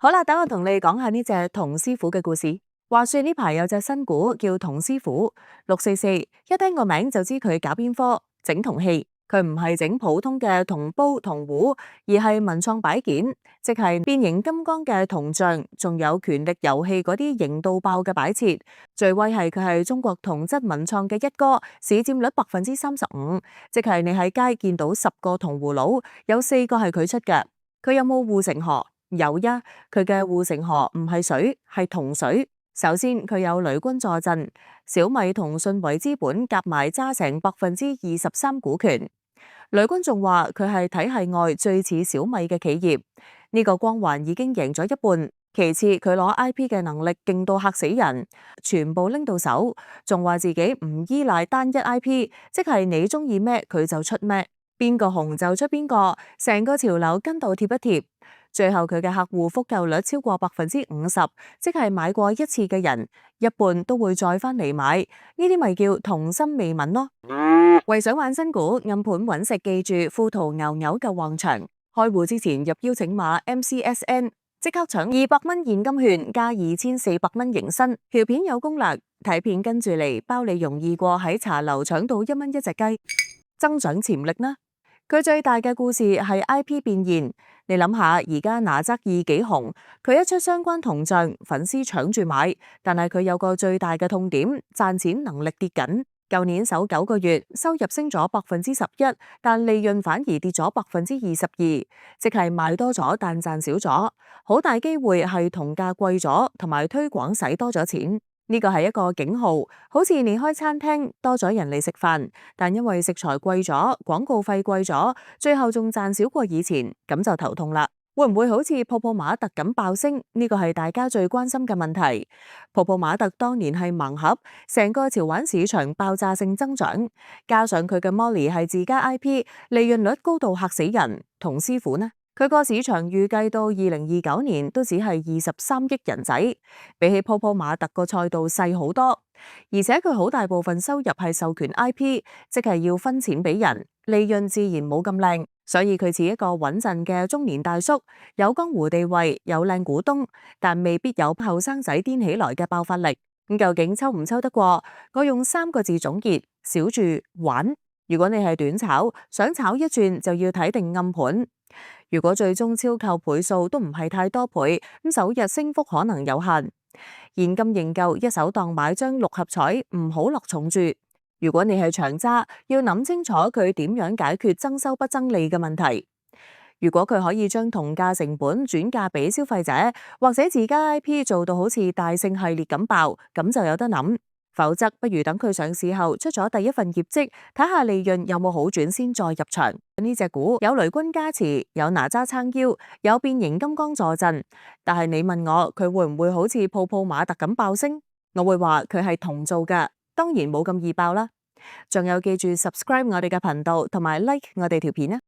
好啦，等我同你講下呢隻銅師傅嘅故事。話說呢排有隻新股叫銅師傅644，一聽個名就知佢搞邊科，整銅器。佢唔係整普通嘅銅煲、銅壺，而係文創擺件，即係變形金剛嘅銅像，仲有權力遊戲嗰啲型到爆嘅擺設。最威係佢係中國銅質文創嘅一哥，市佔率35%，即係你喺街見到10個銅葫蘆，有4個係佢出嘅。佢有冇護城河？有呀，佢嘅護城河唔係水，係銅水。首先佢有雷軍助陣，小米同信維資本夾埋揸成23%股權。雷軍仲話佢係體系外最似小米嘅企業，呢個光環已經贏咗一半。其次佢攞 IP 嘅能力勁到嚇死人，全部拎到手，仲話自己唔依賴單一 IP，即係你中意咩佢就出咩，邊個紅就出邊個，成個潮流跟到貼一貼。最後佢嘅客戶復購率超過50%，即係買過一次嘅人，一半都會再返嚟買，呢啲咪叫童心未泯咯。為想玩新股暗盤揾食，記住富途牛牛嘅旺場，開戶之前入邀請碼 MCSN， 即刻搶200蚊現金券加2400蚊迎新。條片有攻略，睇片跟住嚟，包你容易過喺茶樓搶到1蚊一隻雞。增長潛力呢？佢最大嘅故事係 IP 變現，你諗下而家哪吒2幾紅，佢一出相關銅像，粉絲搶住買，但係佢有個最大嘅痛點，賺錢能力跌緊。舊年首9個月收入升咗11%，但利潤反而跌咗22%，即係賣多咗但賺少咗，好大機會係銅價貴咗，同埋推廣使多咗錢。呢個係一個警號，好似你開餐廳多咗人嚟食飯，但因為食材貴咗，廣告費貴咗，最後仲賺少過以前，咁就頭痛啦。會唔會好似泡泡瑪特咁爆升？呢個係大家最關心嘅問題。泡泡瑪特當年係盲盒，成個潮玩市場爆炸性增長，加上佢嘅 Molly 係自家 IP， 利潤率高到嚇死人。銅師傅呢？佢個市場預計到2029年都只係23億人仔，比起泡泡瑪特個賽道細好多，而且佢好大部分收入係授權 IP， 即係要分錢俾人，利潤自然冇咁靚，所以佢似一個穩陣嘅中年大叔，有江湖地位，有靚股東，但未必有後生仔癲起來嘅爆發力。咁究竟抽唔抽得過？我用3個字總結：少住玩。如果你係短炒，想炒一轉就要睇定暗盤。如果最終超購倍數都唔係太多倍，咁首日升幅可能有限。現金認購一手當買張6合彩，唔好落重注。如果你係長揸，要諗清楚佢點樣解決增收不增利嘅問題。如果佢可以將銅價成本轉嫁俾消費者，或者自家 IP 做到好似大聖系列咁爆，咁就有得諗。否則不如等佢上市後出咗第一份業績，睇下利潤有冇好轉先再入場。呢隻股有雷軍加持，有哪吒撐腰，有變形金剛助陣，但係你問我佢會唔會好似泡泡瑪特咁爆升？我會話佢係銅做㗎，當然冇咁易爆啦。仲有記住 subscribe 我哋嘅頻道同埋 like 我哋條片啊！